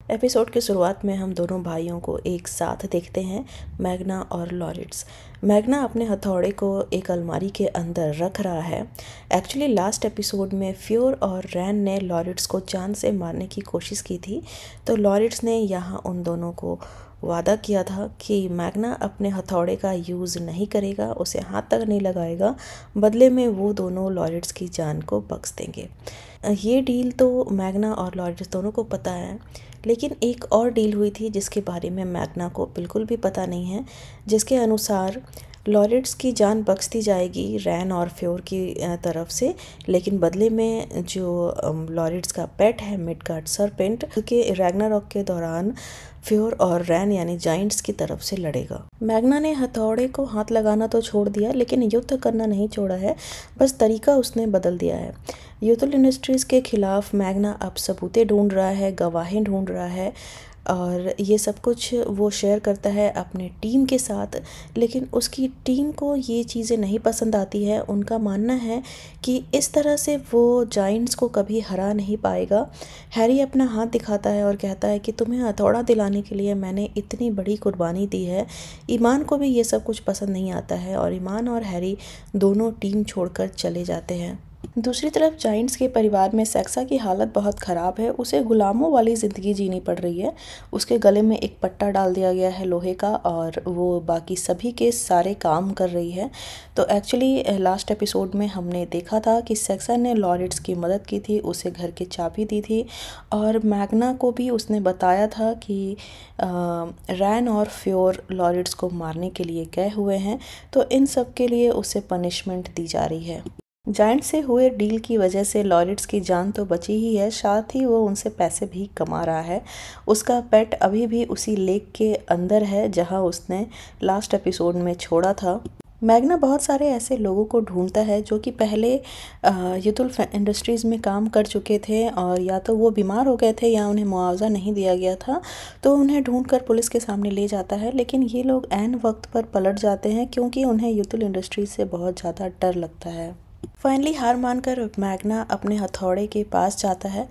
Episode की शुरुआत में हम दोनों भाइयों को एक साथ देखते हैं, मैग्ना और लॉरिट्स। मैग्ना अपने हथौड़े को एक अलमारी के अंदर रख रहा है। एक्चुअली लास्ट एपिसोड में फ्योर और रैन ने लॉरिट्स को जान से मारने की कोशिश की थी, तो लॉरिट्स ने यहाँ उन दोनों को वादा किया था कि मैग्ना अपने हथौड़े का यूज़ नहीं करेगा, उसे हाथ तक नहीं लगाएगा, बदले में वो दोनों लॉरिट्स की जान को बख्श देंगे। ये डील तो मैग्ना और लॉरिट्स दोनों को पता है, लेकिन एक और डील हुई थी जिसके बारे में मैग्ना को बिल्कुल भी पता नहीं है, जिसके अनुसार लॉरिट्स की जान बख्श दी जाएगी रैन और फ्योर की तरफ से, लेकिन बदले में जो लॉरिट्स का पेट है मिडगार्ड सरपेंट के रैग्नारॉक के दौरान फ्योर और रैन यानी जाइंट्स की तरफ से लड़ेगा। मैग्ना ने हथौड़े को हाथ लगाना तो छोड़ दिया, लेकिन युद्ध करना नहीं छोड़ा है, बस तरीका उसने बदल दिया है। यूथुल इंडस्ट्रीज़ के खिलाफ मैग्ना अब सबूतें ढूंढ रहा है, गवाहें ढूंढ रहा है, और ये सब कुछ वो शेयर करता है अपने टीम के साथ। लेकिन उसकी टीम को ये चीज़ें नहीं पसंद आती है। उनका मानना है कि इस तरह से वो जाइंट्स को कभी हरा नहीं पाएगा। हैरी अपना हाथ दिखाता है और कहता है कि तुम्हें हथौड़ा दिलाने के लिए मैंने इतनी बड़ी कुर्बानी दी है। ईमान को भी ये सब कुछ पसंद नहीं आता है और ईमान और हैरी दोनों टीम छोड़कर चले जाते हैं। दूसरी तरफ जाइंट्स के परिवार में सेक्सा की हालत बहुत ख़राब है। उसे गुलामों वाली ज़िंदगी जीनी पड़ रही है। उसके गले में एक पट्टा डाल दिया गया है लोहे का, और वो बाकी सभी के सारे काम कर रही है। तो एक्चुअली लास्ट एपिसोड में हमने देखा था कि सेक्सा ने लॉरिट्स की मदद की थी, उसे घर की चाबी दी थी, और मैग्ना को भी उसने बताया था कि रैन और फ्योर लॉरिट्स को मारने के लिए गए हुए हैं। तो इन सब के लिए उसे पनिशमेंट दी जा रही है। जायंट से हुए डील की वजह से लॉरिट्स की जान तो बची ही है, साथ ही वो उनसे पैसे भी कमा रहा है। उसका पेट अभी भी उसी लेक के अंदर है जहां उसने लास्ट एपिसोड में छोड़ा था। मैग्ना बहुत सारे ऐसे लोगों को ढूंढता है जो कि पहले यूथुल इंडस्ट्रीज़ में काम कर चुके थे, और या तो वो बीमार हो गए थे या उन्हें मुआवजा नहीं दिया गया था, तो उन्हें ढूंढकर पुलिस के सामने ले जाता है। लेकिन ये लोग ऐन वक्त पर पलट जाते हैं क्योंकि उन्हें यूथुल इंडस्ट्रीज़ से बहुत ज़्यादा डर लगता है। फाइनली हार मानकर मैग्ना अपने हथौड़े के पास जाता है।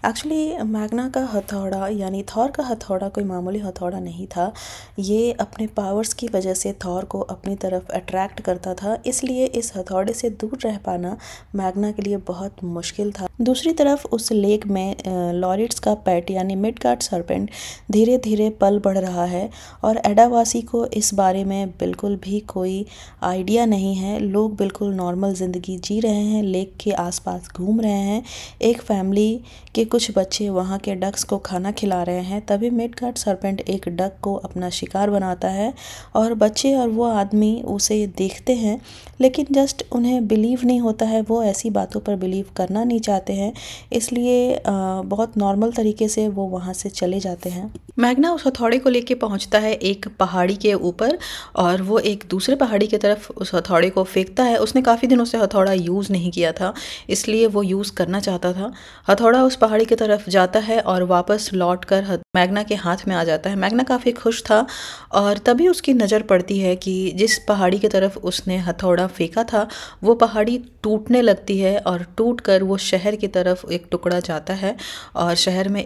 एक्चुअली मैग्ना का हथौड़ा यानी थॉर का हथौड़ा कोई मामूली हथौड़ा नहीं था। ये अपने पावर्स की वजह से थॉर को अपनी तरफ अट्रैक्ट करता था, इसलिए इस हथौड़े से दूर रह पाना मैग्ना के लिए बहुत मुश्किल था। दूसरी तरफ उस लेक में लॉरिट्स का पेट यानी मिडगार्ड सरपेंट धीरे धीरे पल बढ़ रहा है, और एडावासी को इस बारे में बिल्कुल भी कोई आइडिया नहीं है। लोग बिल्कुल नॉर्मल ज़िंदगी जी रहे हैं, लेक के आसपास घूम रहे हैं। एक फैमिली के कुछ बच्चे वहाँ के डक्स को खाना खिला रहे हैं। तभी मिडगार्ड सरपेंट एक डक को अपना शिकार बनाता है, और बच्चे और वो आदमी उसे देखते हैं, लेकिन जस्ट उन्हें बिलीव नहीं होता है। वो ऐसी बातों पर बिलीव करना नहीं चाहते हैं, इसलिए बहुत नॉर्मल तरीके से वो वहाँ से चले जाते हैं। मैग्ना उस हथौड़े को लेके पहुँचता है एक पहाड़ी के ऊपर, और वो एक दूसरे पहाड़ी की तरफ उस हथौड़े को फेंकता है। उसने काफ़ी दिनों से हथौड़ा यूज़ नहीं किया था, इसलिए वो यूज़ करना चाहता था। हथौड़ा उस पहाड़ी की तरफ जाता है और वापस लौट कर मैग्ना के हाथ में आ जाता है। मैग्ना काफ़ी खुश था, और तभी उसकी नज़र पड़ती है कि जिस पहाड़ी की तरफ उसने हथौड़ा फेंका था वो पहाड़ी टूटने लगती है, और टूट कर वो शहर की तरफ एक टुकड़ा जाता है, और शहर में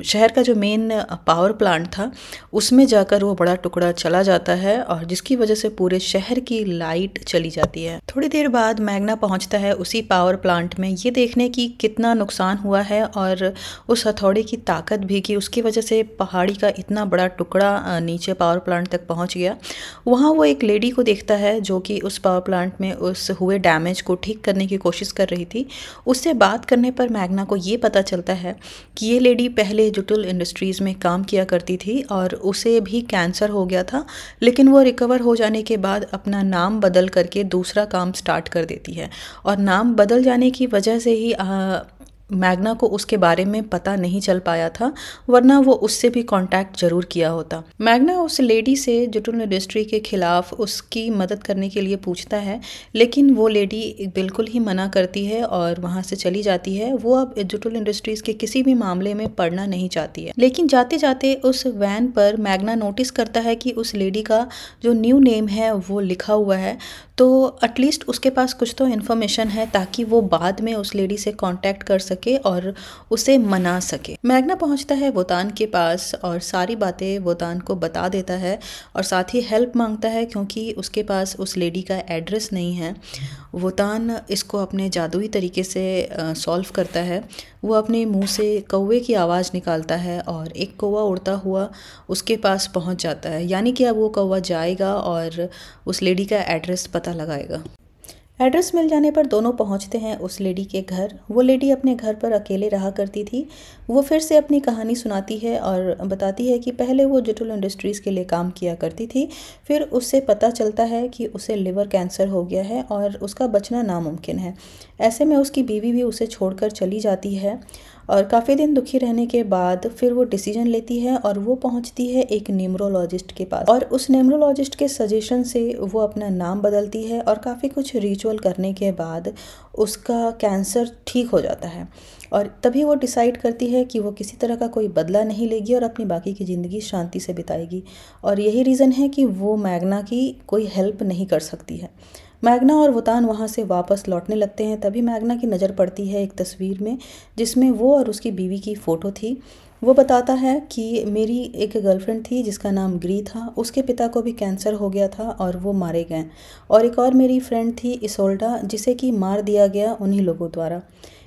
शहर का जो मेन पावर प्लांट था उसमें जाकर वो बड़ा टुकड़ा चला जाता है, और जिसकी वजह से पूरे शहर की लाइट चली जाती है। थोड़ी देर बाद मैग्ना पहुंचता है उसी पावर प्लांट में, ये देखने की कितना नुकसान हुआ है और उस हथौड़े की ताकत भी कि उसकी वजह से पहाड़ी का इतना बड़ा टुकड़ा नीचे पावर प्लांट तक पहुंच गया। वहाँ वो एक लेडी को देखता है जो कि उस पावर प्लांट में उस हुए डैमेज को ठीक करने की कोशिश कर रही थी। उससे बात करने पर मैग्ना को ये पता चलता है कि ये लेडी पहले यूथुल इंडस्ट्रीज़ में काम किया करती थी, और उसे भी कैंसर हो गया था, लेकिन वो रिकवर हो जाने के बाद अपना नाम बदल करके दूसरा काम स्टार्ट कर देती है। और नाम बदल जाने की वजह से ही मैग्ना को उसके बारे में पता नहीं चल पाया था, वरना वो उससे भी कांटेक्ट जरूर किया होता। मैग्ना उस लेडी से यूथुल इंडस्ट्री के खिलाफ उसकी मदद करने के लिए पूछता है, लेकिन वो लेडी बिल्कुल ही मना करती है और वहाँ से चली जाती है। वो अब यूथुल इंडस्ट्रीज़ के किसी भी मामले में पड़ना नहीं चाहती है। लेकिन जाते जाते उस वैन पर मैग्ना नोटिस करता है कि उस लेडी का जो न्यू नेम है वो लिखा हुआ है। तो एटलीस्ट उसके पास कुछ तो इन्फॉर्मेशन है ताकि वो बाद में उस लेडी से कांटेक्ट कर सके और उसे मना सके। मैग्ना पहुंचता है वोतान के पास और सारी बातें वोतान को बता देता है और साथ ही हेल्प मांगता है क्योंकि उसके पास उस लेडी का एड्रेस नहीं है। वोतान इसको अपने जादुई तरीके से सॉल्व करता है। वो अपने मुंह से कौवे की आवाज़ निकालता है और एक कौवा उड़ता हुआ उसके पास पहुंच जाता है, यानी कि अब वो कौवा जाएगा और उस लेडी का एड्रेस पता लगाएगा। एड्रेस मिल जाने पर दोनों पहुंचते हैं उस लेडी के घर। वो लेडी अपने घर पर अकेले रहा करती थी। वो फिर से अपनी कहानी सुनाती है और बताती है कि पहले वो जुटुल इंडस्ट्रीज़ के लिए काम किया करती थी, फिर उससे पता चलता है कि उसे लिवर कैंसर हो गया है और उसका बचना नामुमकिन है। ऐसे में उसकी बीवी भी उसे छोड़कर चली जाती है और काफ़ी दिन दुखी रहने के बाद फिर वो डिसीजन लेती है और वो पहुंचती है एक न्यूमरोलॉजिस्ट के पास और उस न्यूमरोलॉजिस्ट के सजेशन से वो अपना नाम बदलती है और काफ़ी कुछ रिचुअल करने के बाद उसका कैंसर ठीक हो जाता है। और तभी वो डिसाइड करती है कि वो किसी तरह का कोई बदला नहीं लेगी और अपनी बाकी की ज़िंदगी शांति से बिताएगी। और यही रीज़न है कि वो मैग्ना की कोई हेल्प नहीं कर सकती है। मैग्ना और वोतान वहाँ से वापस लौटने लगते हैं। तभी मैग्ना की नज़र पड़ती है एक तस्वीर में जिसमें वो और उसकी बीवी की फ़ोटो थी। वो बताता है कि मेरी एक गर्लफ्रेंड थी जिसका नाम ग्री था, उसके पिता को भी कैंसर हो गया था और वो मारे गए, और एक और मेरी फ्रेंड थी इसोल्डा जिसे कि मार दिया गया उन्हीं लोगों द्वारा।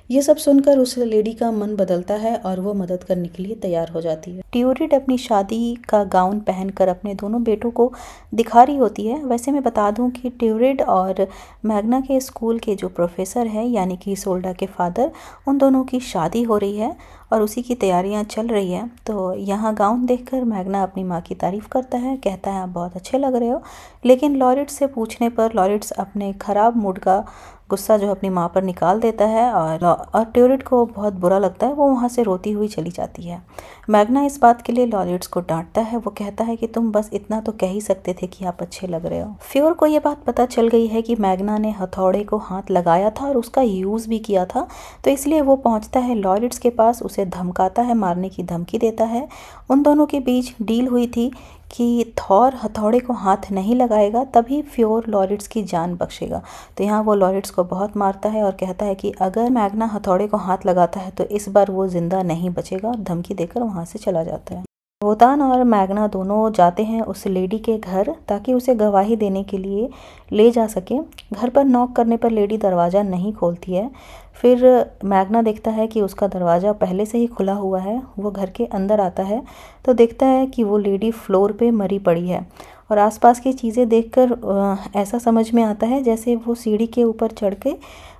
ये सब सुनकर उस लेडी का मन बदलता है और वो मदद करने के लिए तैयार हो जाती है। ट्यूरिड अपनी शादी का गाउन पहनकर अपने दोनों बेटों को दिखा रही होती है। वैसे मैं बता दूं कि ट्यूरिड और मैग्ना के स्कूल के जो प्रोफेसर हैं यानी कि इसोल्डा के फादर, उन दोनों की शादी हो रही है और उसी की तैयारियां चल रही हैं। तो यहाँ गाउन देखकर मैग्ना अपनी माँ की तारीफ़ करता है, कहता है आप बहुत अच्छे लग रहे हो। लेकिन लॉरिट्स से पूछने पर लॉरिट्स अपने ख़राब मूड का गुस्सा जो अपनी माँ पर निकाल देता है और ट्यूरिड को बहुत बुरा लगता है। वो वहाँ से रोती हुई चली जाती है। मैग्ना इस बात के लिए लॉरिट्स को डांटता है। वो कहता है कि तुम बस इतना तो कह ही सकते थे कि आप अच्छे लग रहे हो। फ्योर को ये बात पता चल गई है कि मैग्ना ने हथौड़े को हाथ लगाया था और उसका यूज़ भी किया था, तो इसलिए वो पहुँचता है लॉरिट्स के पास, उसे धमकाता है, मारने की धमकी देता है। उन दोनों के बीच डील हुई थी कि थॉर हथौड़े को हाथ नहीं लगाएगा तभी फ्योर लॉरिट्स की जान बख्शेगा। तो यहाँ वो लॉरिट्स को बहुत मारता है और कहता है कि अगर मैग्ना हथौड़े को हाथ लगाता है तो इस बार वो जिंदा नहीं बचेगा, और धमकी देकर वहाँ से चला जाता है। वोतान और मैग्ना दोनों जाते हैं उस लेडी के घर ताकि उसे गवाही देने के लिए ले जा सके। घर पर नॉक करने पर लेडी दरवाज़ा नहीं खोलती है। फिर मैग्ना देखता है कि उसका दरवाज़ा पहले से ही खुला हुआ है। वो घर के अंदर आता है तो देखता है कि वो लेडी फ्लोर पे मरी पड़ी है और आसपास की चीज़ें देखकर ऐसा समझ में आता है जैसे वो सीढ़ी के ऊपर चढ़ के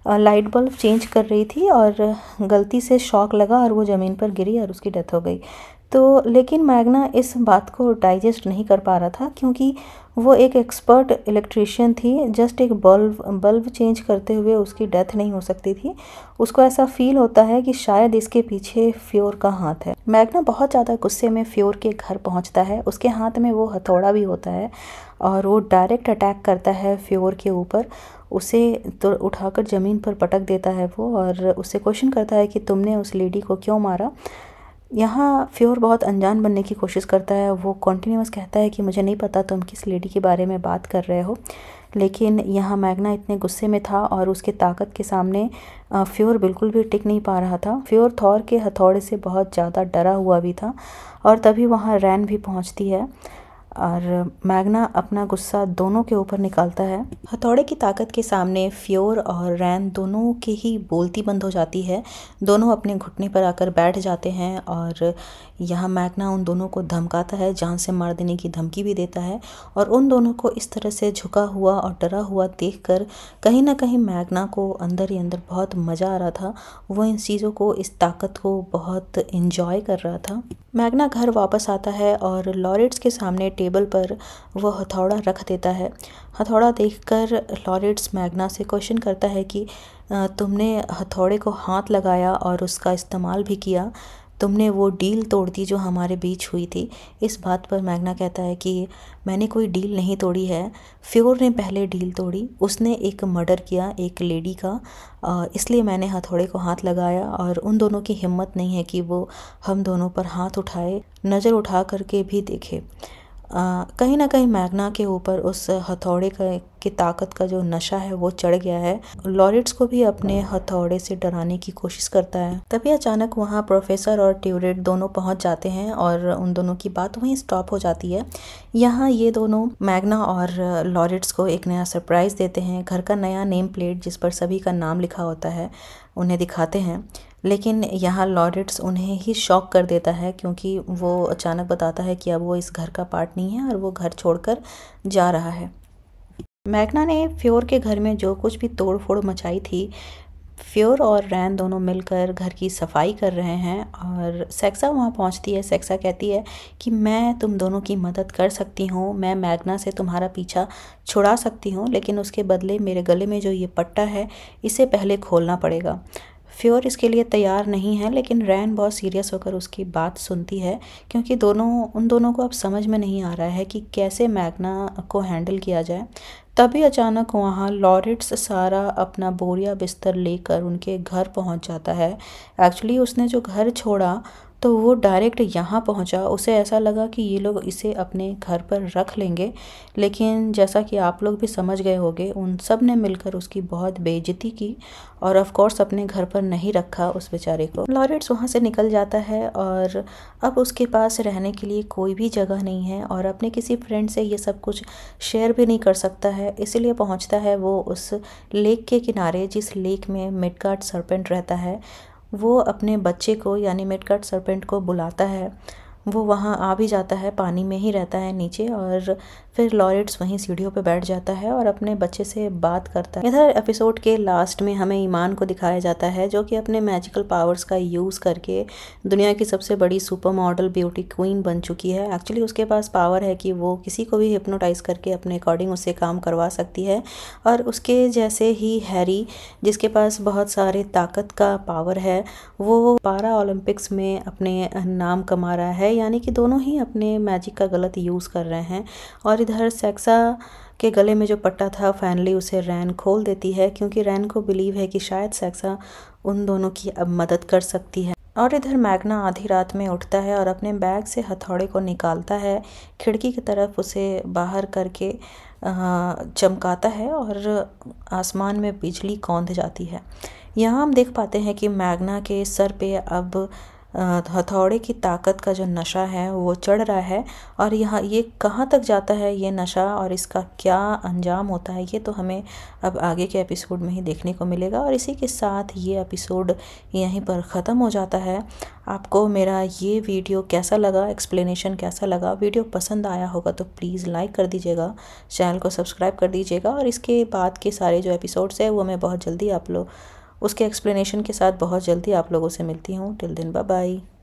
लाइट बल्ब चेंज कर रही थी और गलती से शॉक लगा और वो ज़मीन पर गिरी और उसकी डेथ हो गई। तो लेकिन मैग्ना इस बात को डाइजेस्ट नहीं कर पा रहा था क्योंकि वो एक एक्सपर्ट इलेक्ट्रिशियन थी। जस्ट एक बल्ब चेंज करते हुए उसकी डेथ नहीं हो सकती थी। उसको ऐसा फील होता है कि शायद इसके पीछे फ्योर का हाथ है। मैग्ना बहुत ज़्यादा गुस्से में फ्योर के घर पहुंचता है। उसके हाथ में वो हथौड़ा भी होता है और वो डायरेक्ट अटैक करता है फ्योर के ऊपर। उसे तो उठाकर ज़मीन पर पटक देता है वो और उससे क्वेश्चन करता है कि तुमने उस लेडी को क्यों मारा। यहाँ फ्योर बहुत अनजान बनने की कोशिश करता है। वो कॉन्टिन्यूस कहता है कि मुझे नहीं पता तुम किस लेडी के बारे में बात कर रहे हो। लेकिन यहाँ मैग्ना इतने गुस्से में था और उसके ताकत के सामने फ्योर बिल्कुल भी टिक नहीं पा रहा था। फ्योर थॉर के हथौड़े से बहुत ज़्यादा डरा हुआ भी था और तभी वहाँ रैन भी पहुँचती है और मैग्ना अपना गुस्सा दोनों के ऊपर निकालता है। हथौड़े की ताकत के सामने फ्योर और रैन दोनों की ही बोलती बंद हो जाती है। दोनों अपने घुटने पर आकर बैठ जाते हैं और यहाँ मैग्ना उन दोनों को धमकाता है, जान से मार देने की धमकी भी देता है। और उन दोनों को इस तरह से झुका हुआ और डरा हुआ देखकर कहीं ना कहीं मैग्ना को अंदर ही अंदर बहुत मज़ा आ रहा था। वो इन चीज़ों को, इस ताकत को बहुत इंजॉय कर रहा था। मैग्ना घर वापस आता है और लॉरिट्स के सामने टेबल पर वो हथौड़ा रख देता है। हथौड़ा देखकर लॉरिट्स मैग्ना से क्वेश्चन करता है कि तुमने हथौड़े को हाथ लगाया और उसका इस्तेमाल भी किया, तुमने वो डील तोड़ दी जो हमारे बीच हुई थी। इस बात पर मैग्ना कहता है कि मैंने कोई डील नहीं तोड़ी है, फ्योर ने पहले डील तोड़ी। उसने एक मर्डर किया एक लेडी का, इसलिए मैंने हथौड़े को हाथ लगाया और उन दोनों की हिम्मत नहीं है कि वो हम दोनों पर हाथ उठाए, नज़र उठा करके भी देखे। कहीं ना कहीं मैग्ना के ऊपर उस हथौड़े की ताकत का जो नशा है वो चढ़ गया है। लॉरिट्स को भी अपने हथौड़े से डराने की कोशिश करता है। तभी अचानक वहाँ प्रोफेसर और ट्यूरेट दोनों पहुँच जाते हैं और उन दोनों की बात वहीं स्टॉप हो जाती है। यहाँ ये दोनों मैग्ना और लॉरिट्स को एक नया सरप्राइज़ देते हैं। घर का नया नेम प्लेट जिस पर सभी का नाम लिखा होता है उन्हें दिखाते हैं, लेकिन यहाँ लॉरिट्स उन्हें ही शॉक कर देता है क्योंकि वो अचानक बताता है कि अब वो इस घर का पार्ट नहीं है और वो घर छोड़कर जा रहा है। मैग्ना ने फ्योर के घर में जो कुछ भी तोड़ फोड़ मचाई थी, फ्योर और रैन दोनों मिलकर घर की सफाई कर रहे हैं और सेक्सा वहाँ पहुँचती है। सेक्सा कहती है कि मैं तुम दोनों की मदद कर सकती हूँ, मैं मैग्ना से तुम्हारा पीछा छुड़ा सकती हूँ, लेकिन उसके बदले मेरे गले में जो ये पट्टा है इसे पहले खोलना पड़ेगा। फ्योर इसके लिए तैयार नहीं है, लेकिन रैन बहुत सीरियस होकर उसकी बात सुनती है क्योंकि उन दोनों को अब समझ में नहीं आ रहा है कि कैसे मैग्ना को हैंडल किया जाए। तभी अचानक वहाँ लॉरिट्स सारा अपना बोरिया बिस्तर लेकर उनके घर पहुँच जाता है। एक्चुअली उसने जो घर छोड़ा तो वो डायरेक्ट यहाँ पहुँचा। उसे ऐसा लगा कि ये लोग इसे अपने घर पर रख लेंगे, लेकिन जैसा कि आप लोग भी समझ गए होंगे, उन सब ने मिलकर उसकी बहुत बेइज्जती की और ऑफ कोर्स अपने घर पर नहीं रखा उस बेचारे को। लॉरिट्स वहाँ से निकल जाता है और अब उसके पास रहने के लिए कोई भी जगह नहीं है और अपने किसी फ्रेंड से ये सब कुछ शेयर भी नहीं कर सकता है। इसीलिए पहुँचता है वो उस लेक के किनारे जिस लेक में मिडगार्ड सर्पेंट रहता है। वो अपने बच्चे को यानी मिडगार्ड सर्पेंट को बुलाता है। वो वहाँ आ भी जाता है, पानी में ही रहता है नीचे, और फिर लॉरिट्स वहीं सीढ़ियों पे बैठ जाता है और अपने बच्चे से बात करता है। इधर एपिसोड के लास्ट में हमें ईमान को दिखाया जाता है जो कि अपने मैजिकल पावर्स का यूज़ करके दुनिया की सबसे बड़ी सुपर मॉडल ब्यूटी क्वीन बन चुकी है। एक्चुअली उसके पास पावर है कि वो किसी को भी हिप्नोटाइज करके अपने अकॉर्डिंग उससे काम करवा सकती है, और उसके जैसे ही हैरी जिसके पास बहुत सारे ताकत का पावर है, वो पारा ओलंपिक्स में अपने नाम कमा रहा है। यानी कि दोनों ही अपने मैजिक का गलत यूज़ कर रहे हैं। और इधर सेक्सा के गले में जो पट्टा था फाइनली उसे रैन खोल देती है क्योंकि रैन को बिलीव है कि शायद सेक्सा उन दोनों की अब मदद कर सकती है। और इधर मैग्ना आधी रात में उठता है और अपने बैग से हथौड़े को निकालता है, खिड़की की तरफ उसे बाहर करके चमकाता है और आसमान में बिजली कौंध जाती है। यहाँ हम देख पाते हैं कि मैग्ना के सर पे अब हथौड़े की ताकत का जो नशा है वो चढ़ रहा है, और यहाँ ये कहाँ तक जाता है ये नशा और इसका क्या अंजाम होता है ये तो हमें अब आगे के एपिसोड में ही देखने को मिलेगा। और इसी के साथ ये एपिसोड यहीं पर ख़त्म हो जाता है। आपको मेरा ये वीडियो कैसा लगा, एक्सप्लेनेशन कैसा लगा? वीडियो पसंद आया होगा तो प्लीज़ लाइक कर दीजिएगा, चैनल को सब्सक्राइब कर दीजिएगा, और इसके बाद के सारे जो एपिसोड्स है वो मैं बहुत जल्दी आप लोग उसके एक्सप्लेनेशन के साथ बहुत जल्दी आप लोगों से मिलती हूँ। Till then bye bye.